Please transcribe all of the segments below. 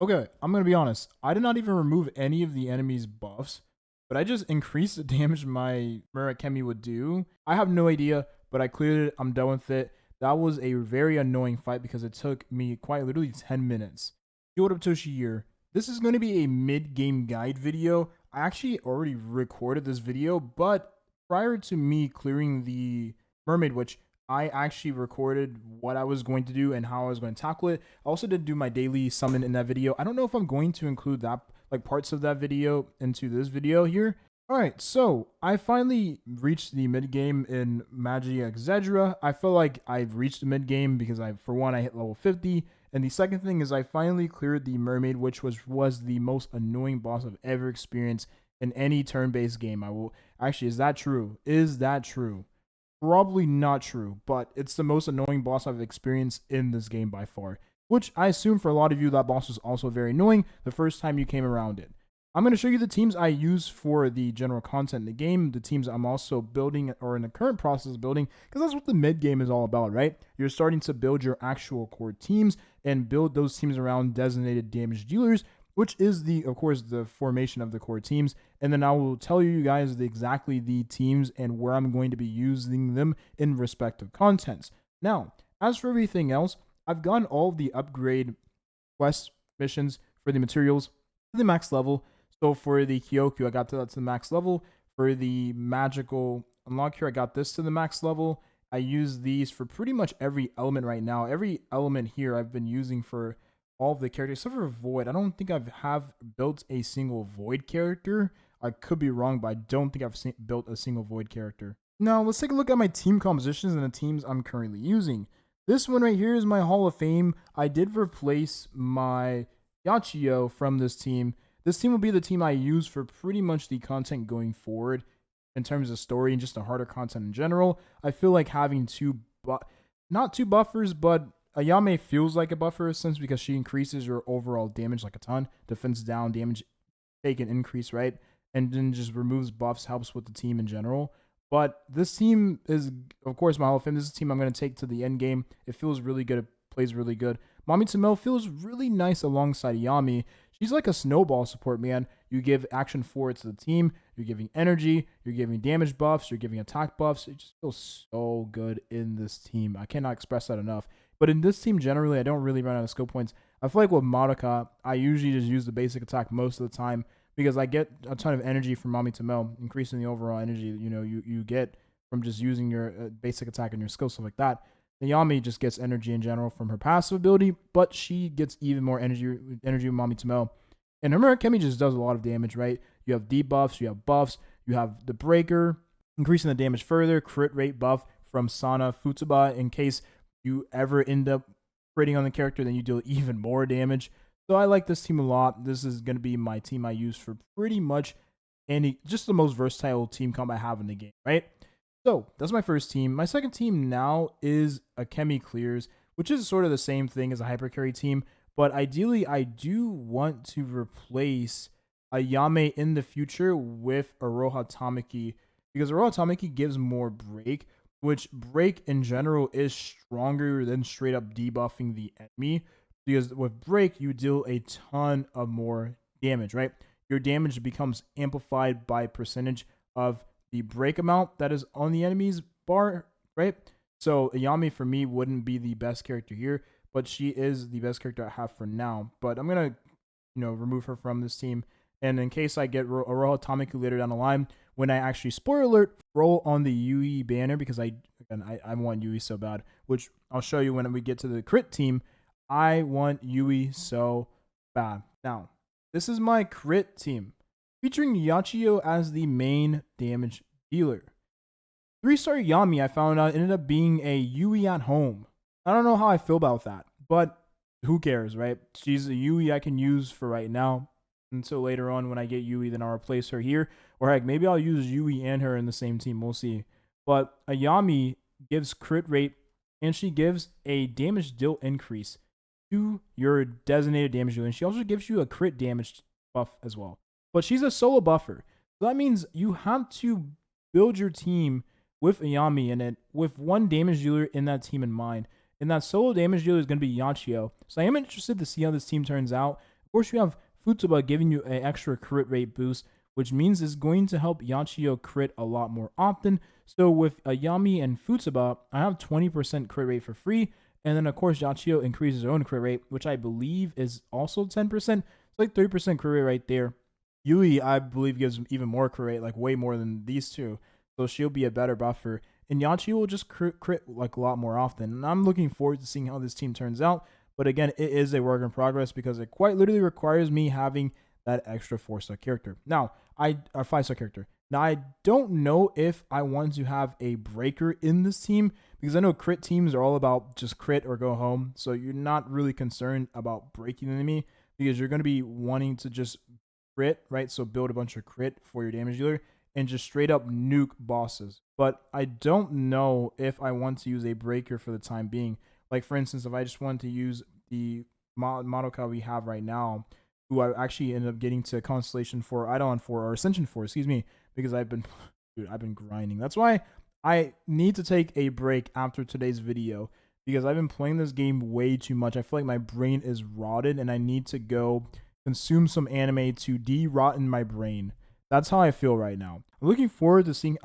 Okay, I'm gonna be honest. I did not even remove any of the enemy's buffs, but I just increased the damage my Murakami would do. I have no idea, but I cleared it. I'm done with it. That was a very annoying fight because it took me quite literally 10 minutes. Yo, what up, Toshi here? This is going to be a mid-game guide video. I actually already recorded this video, but prior to me clearing the mermaid, which I actually recorded what I was going to do and how I was going to tackle it. I also did do my daily summon in that video. I don't know if I'm going to include that, like parts of that video, into this video here. All right, so I finally reached the mid game in Magia Exedra. I feel like I've reached the mid game because for one, I hit level 50, and the second thing is I finally cleared the mermaid, which was the most annoying boss I've ever experienced in any turn-based game. I will actually, is that true? Is that true? Probably not true, but it's the most annoying boss I've experienced in this game by far. Which I assume for a lot of you, that boss was also very annoying the first time you came around it. I'm going to show you the teams I use for the general content in the game, the teams I'm also building or in the current process of building, because that's what the mid game is all about, right? You're starting to build your actual core teams and build those teams around designated damage dealers, which is of course, the formation of the core teams. And then I will tell you guys exactly the teams and where I'm going to be using them in respective contents. Now, as for everything else, I've gotten all of the upgrade quest missions for the materials to the max level. So for the Kyoku, I got that to the max level. For the magical unlock here, I got this to the max level. I use these for pretty much every element right now. Every element here I've been using for all of the characters, except for Void. I don't think have built a single Void character. I could be wrong, but I don't think I've built a single Void character. Now, let's take a look at my team compositions and the teams I'm currently using. This one right here is my Hall of Fame. I did replace my Yachio from this team. This team will be the team I use for pretty much the content going forward in terms of story and just the harder content in general. I feel like having not two buffers, but Ayame feels like a buffer since because she increases your overall damage like a ton. Defense down, damage take an increase, right? And then just removes buffs, helps with the team in general. But this team is, of course, my Hall of Fame. This is a team I'm going to take to the end game. It feels really good. It plays really good. Mami Tamel feels really nice alongside Yami. She's like a snowball support, man. You give action forward to the team. You're giving energy. You're giving damage buffs. You're giving attack buffs. It just feels so good in this team. I cannot express that enough. But in this team, generally, I don't really run out of skill points. I feel like with Madoka, I usually just use the basic attack most of the time because I get a ton of energy from Mami Tamel, increasing the overall energy that you get from just using your basic attack and your skill, stuff like that. Yami just gets energy in general from her passive ability, but she gets even more energy with Mami Tamel. And her Murakami just does a lot of damage, right? You have debuffs, you have buffs, you have the breaker, increasing the damage further, crit rate buff from Sana Futsuba in case you ever end up critting on the character, then you deal even more damage. So I like this team a lot. This is going to be my team I use for pretty much just the most versatile team comp I have in the game, right? So that's my first team. My second team now is a Chemi Clears, which is sort of the same thing as a Hypercarry team. But ideally, I do want to replace Ayame in the future with Aroha Tamaki because Aroha Tamaki gives more break, which break in general is stronger than straight up debuffing the enemy. Because with break, you deal a ton of more damage, right? Your damage becomes amplified by percentage of the break amount that is on the enemy's bar, right? So Ayame for me wouldn't be the best character here, but she is the best character I have for now. But I'm gonna, remove her from this team. And in case I get Aroha Tamaki later down the line, when I actually, spoiler alert, roll on the Yui banner because I want Yui so bad, which I'll show you when we get to the crit team. I want Yui so bad. Now, this is my crit team, featuring Yachio as the main damage dealer. 3-star Yami, I found out, ended up being a Yui at home. I don't know how I feel about that, but who cares, right? She's a Yui I can use for right now. Until later on when I get Yui, then I'll replace her here. Or heck, maybe I'll use Yui and her in the same team. We'll see. But Ayami gives crit rate, and she gives a damage deal increase to your designated damage dealer. And she also gives you a crit damage buff as well. But she's a solo buffer. So that means you have to build your team with Ayami in it, with one damage dealer in that team in mind. And that solo damage dealer is going to be Yachio. So I am interested to see how this team turns out. Of course, you have Futaba giving you an extra crit rate boost, which means it's going to help Yachio crit a lot more often. So with Ayami and Futaba, I have 20% crit rate for free. And then, of course, Yachio increases her own crit rate, which I believe is also 10%. It's like 30% crit rate right there. Yui, I believe, gives even more crit rate, like way more than these two. So she'll be a better buffer. And Yachio will just crit like a lot more often. And I'm looking forward to seeing how this team turns out. But again, it is a work in progress because it quite literally requires me having that extra 4-star character. Now, a 5-star character. Now, I don't know if I want to have a breaker in this team because I know crit teams are all about just crit or go home. So you're not really concerned about breaking the enemy because you're going to be wanting to just crit, right? So build a bunch of crit for your damage dealer and just straight up nuke bosses. But I don't know if I want to use a breaker for the time being. Like, for instance, if I just wanted to use the Madoka we have right now, who I actually ended up getting to Constellation 4, Eidolon 4, or Ascension 4, excuse me, because I've been grinding. That's why I need to take a break after today's video, because I've been playing this game way too much. I feel like my brain is rotted, and I need to go consume some anime to de-rotten my brain. That's how I feel right now. I'm looking forward to seeing,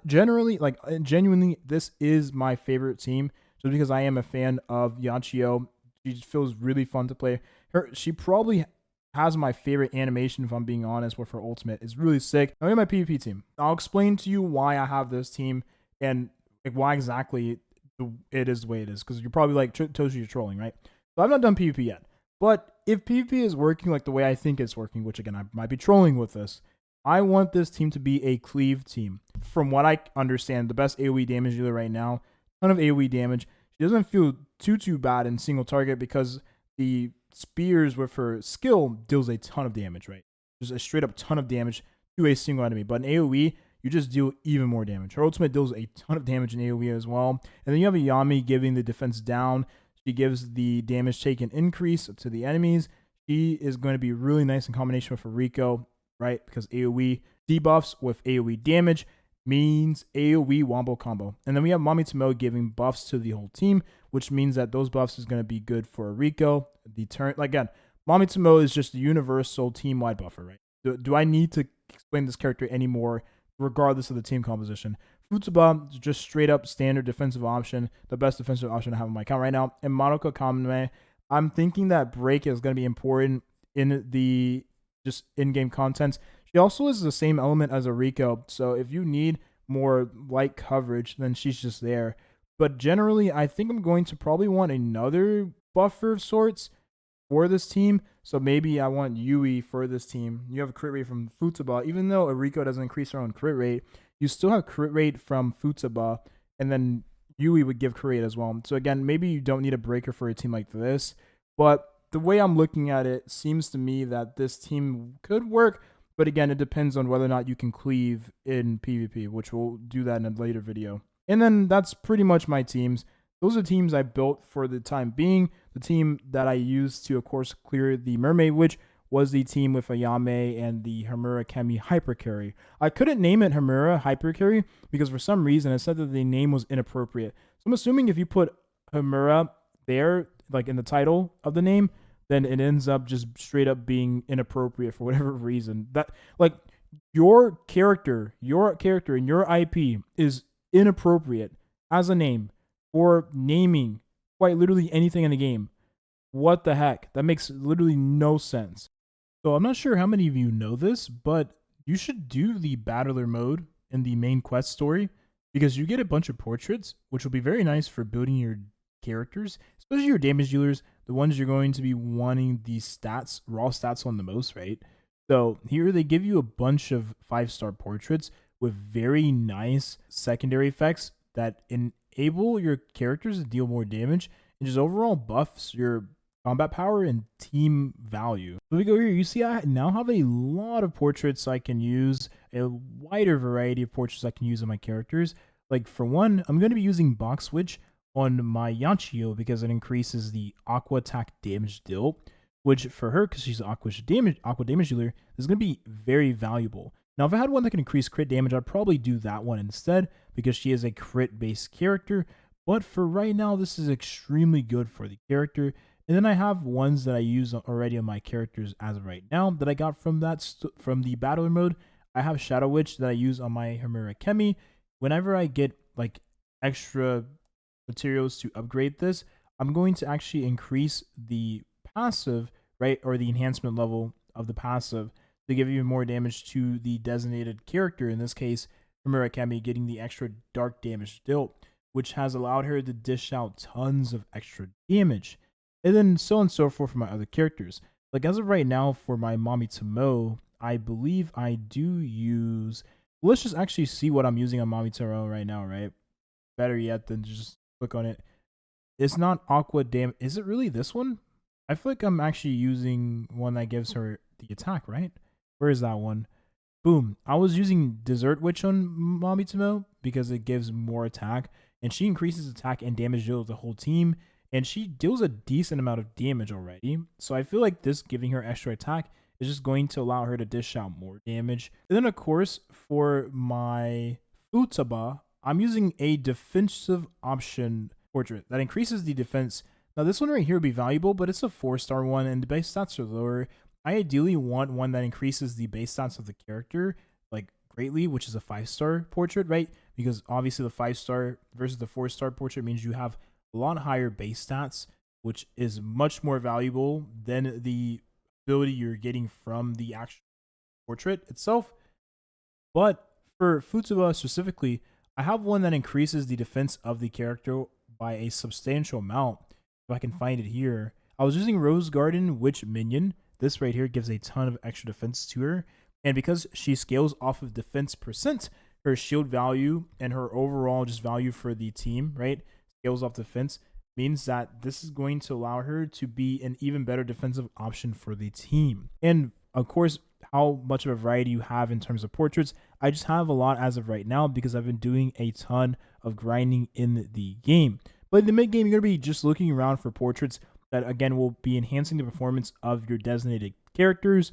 genuinely, this is my favorite team, just because I am a fan of Yachio. She just feels really fun to play. She probably has my favorite animation, if I'm being honest, with her ultimate. It's really sick. Now, we have my PvP team. I'll explain to you why I have this team and like why exactly it is the way it is, because you're probably like, Toshi, you're trolling, right? So I've not done PvP yet. But if PvP is working like the way I think it's working, which again, I might be trolling with this, I want this team to be a cleave team. From what I understand, the best AoE damage dealer right now, ton of AoE damage. She doesn't feel too bad in single target because the spears with her skill deals a ton of damage, right? Just a straight up ton of damage to a single enemy. But in AoE, you just deal even more damage. Her ultimate deals a ton of damage in AoE as well. And then you have Ayami giving the defense down. She gives the damage taken increase to the enemies. She is going to be really nice in combination with Rico, right? Because AoE debuffs with AoE damage means AoE wombo combo. And then we have Mamitomo giving buffs to the whole team, which means that those buffs is going to be good for Rico. The turn, again, Mamitomo is just a universal team-wide buffer, right? Do I need to explain this character anymore, regardless of the team composition? Futaba is just straight up standard defensive option, the best defensive option I have on my account right now. And Madoka Kamame, I'm thinking that break is going to be important in the just in-game content. She also is the same element as a Rico, so if you need more light coverage, then she's just there. But generally, I think I'm going to probably want another buffer of sorts for this team. So maybe I want Yui for this team. You have a crit rate from Futaba. Even though Eriko doesn't increase her own crit rate, you still have crit rate from Futaba, and then Yui would give crit rate as well. So again, maybe you don't need a breaker for a team like this, but the way I'm looking at it seems to me that this team could work. But again, it depends on whether or not you can cleave in PvP, which we'll do that in a later video. And then that's pretty much my teams. Those are teams I built for the time being. The team that I used to, of course, clear the Mermaid, which was the team with Ayame and the Hamura Kemi Hyper Carry. I couldn't name it Hamura Hyper Carry because for some reason it said that the name was inappropriate. So I'm assuming if you put Hamura there, like in the title of the name, then it ends up just straight up being inappropriate for whatever reason. That, like, your character and your IP is inappropriate as a name for naming quite literally anything in the game. What the heck? That makes literally no sense. So I'm not sure how many of you know this, but you should do the battler mode in the main quest story because you get a bunch of portraits, which will be very nice for building your characters, especially your damage dealers, the ones you're going to be wanting the stats, raw stats on the most, right? So here they give you a bunch of 5-star portraits with very nice secondary effects that enable your characters to deal more damage and just overall buffs your combat power and team value. So we go here, you see I now have a lot of portraits I can use, a wider variety of portraits I can use on my characters. Like for one, I'm going to be using Box Switch on my Yachio because it increases the Aqua attack damage deal, which for her, because she's Aqua damage dealer, is going to be very valuable. Now, if I had one that can increase crit damage, I'd probably do that one instead because she is a crit-based character. But for right now, this is extremely good for the character. And then I have ones that I use already on my characters as of right now that I got from from the battler mode. I have Shadow Witch that I use on my Himura Kemi. Whenever I get like extra materials to upgrade this, I'm going to actually increase the passive, right, or the enhancement level of the passive to give even more damage to the designated character. In this case, Murakami getting the extra dark damage dealt, which has allowed her to dish out tons of extra damage. And then so on and so forth for my other characters. Like as of right now, for my Mommy Tomo, I believe I do use. Let's just actually see what I'm using on Mommy Tomo right now, right? Better yet than just click on it. It's not Aqua Dam. Is it really this one? I feel like I'm actually using one that gives her the attack, right? Where is that one? Boom. I was using Desert Witch on Mamitomo because it gives more attack, and she increases attack and damage deal to the whole team, and she deals a decent amount of damage already. So I feel like this giving her extra attack is just going to allow her to dish out more damage. And then of course, for my Futaba, I'm using a defensive option portrait that increases the defense. Now this one right here would be valuable, but it's a 4-star one and the base stats are lower. I ideally want one that increases the base stats of the character like greatly, which is a 5-star portrait, right? Because obviously the 5-star versus the 4-star portrait means you have a lot higher base stats, which is much more valuable than the ability you're getting from the actual portrait itself. But for Futsuba specifically, I have one that increases the defense of the character by a substantial amount. If I can find it here, I was using Rose Garden Witch Minion. This right here gives a ton of extra defense to her. And because she scales off of defense percent, her shield value and her overall just value for the team, right, scales off defense, means that this is going to allow her to be an even better defensive option for the team. And of course, how much of a variety you have in terms of portraits, I just have a lot as of right now because I've been doing a ton of grinding in the game. But in the mid game, you're going to be just looking around for portraits that again will be enhancing the performance of your designated characters,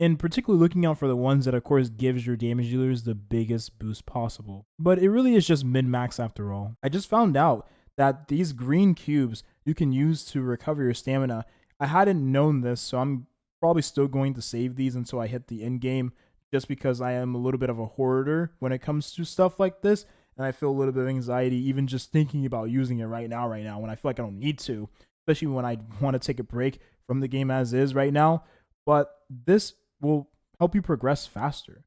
and particularly looking out for the ones that of course gives your damage dealers the biggest boost possible. But it really is just min-max after all. I just found out that these green cubes you can use to recover your stamina. I hadn't known this, so I'm probably still going to save these until I hit the end game, just because I am a little bit of a hoarder when it comes to stuff like this, and I feel a little bit of anxiety even just thinking about using it right now when I feel like I don't need to, especially when I want to take a break from the game as is right now. But this will help you progress faster.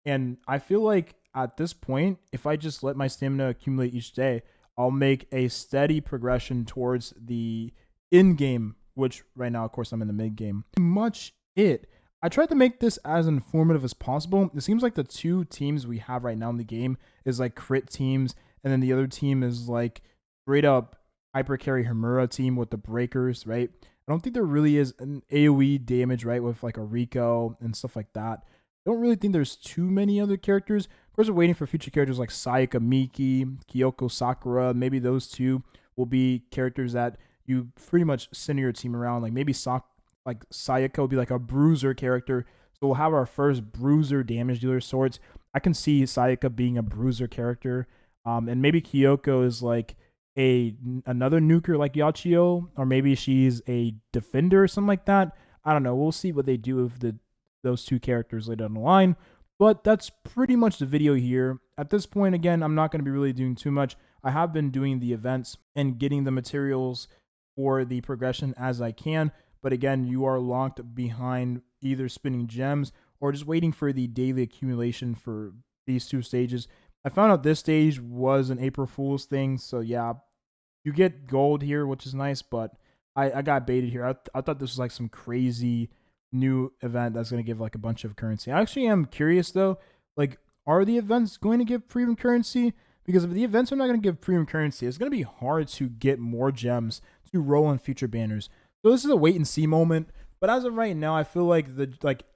And I feel like at this point, if I just let my stamina accumulate each day, I'll make a steady progression towards the end game, which right now, of course, I'm in the mid game. Much it. I tried to make this as informative as possible. It seems like the two teams we have right now in the game is like crit teams, and then the other team is like straight up hyper carry Himura team with the breakers, right? I don't think there really is an AoE damage, right, with like a Rico and stuff like that. I don't really think there's too many other characters. Of course, we're waiting for future characters like Sayaka Miki, Kyoko Sakura. Maybe those two will be characters that you pretty much center your team around. Like maybe Sayaka will be like a bruiser character. So we'll have our first bruiser damage dealer sorts. I can see Sayaka being a bruiser character. And maybe Kyoko is like another nuker like Yachio, or maybe she's a defender or something like that. I don't know. We'll see what they do with those two characters later down the line. But that's pretty much the video here. At this point, again, I'm not going to be really doing too much. I have been doing the events and getting the materials for the progression as I can. But again, you are locked behind either spinning gems or just waiting for the daily accumulation for these two stages. I found out this stage was an April Fool's thing. So yeah, you get gold here, which is nice. But I got baited here. I thought this was like some crazy new event that's going to give like a bunch of currency. I actually am curious though, like, are the events going to give premium currency? Because if the events are not going to give premium currency, it's going to be hard to get more gems to roll on future banners. So this is a wait and see moment. But as of right now, I feel like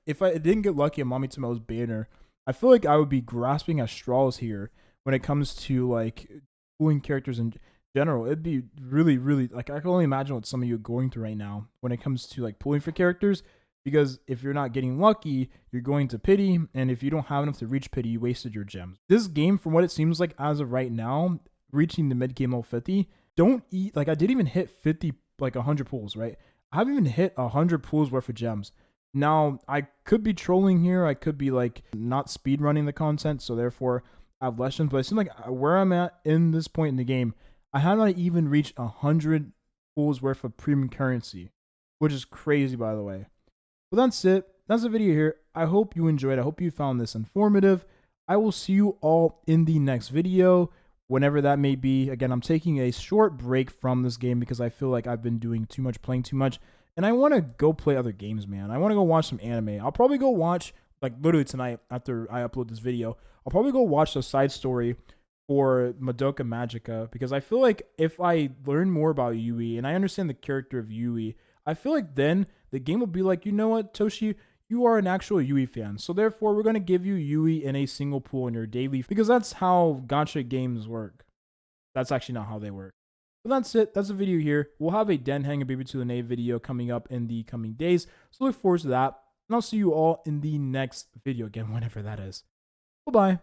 if I didn't get lucky on Mommy Tomo's banner, I feel like I would be grasping at straws here when it comes to like pulling characters in general. It'd be really, really like I can only imagine what some of you are going through right now when it comes to like pulling for characters. Because if you're not getting lucky, you're going to pity, and if you don't have enough to reach pity, you wasted your gems. This game, from what it seems like as of right now, reaching the mid game level 50, don't eat, like I didn't even hit 50 like 100 pulls, right? I haven't even hit 100 pulls worth of gems. Now, I could be trolling here. I could be like not speed running the content, so therefore I have less gems. But it seems like where I'm at in this point in the game, I have not even reached 100 pulls worth of premium currency, which is crazy, by the way. But that's it. That's the video here. I hope you enjoyed. I hope you found this informative. I will see you all in the next video, whenever that may be. Again, I'm taking a short break from this game because I feel like I've been doing too much, playing too much, and I want to go play other games, man. I want to go watch some anime. I'll probably go watch, like literally tonight after I upload this video, I'll probably go watch the side story for Madoka Magica, because I feel like if I learn more about Yui and I understand the character of Yui, I feel like then the game will be like, you know what, Toshi, you are an actual Yui fan, so therefore we're going to give you Yui in a single pool in your daily, because that's how gacha games work. That's actually not how they work. But that's it. That's the video here. We'll have a Den Hang a Baby to the Nave video coming up in the coming days, so look forward to that, and I'll see you all in the next video again, whenever that is. Bye-bye.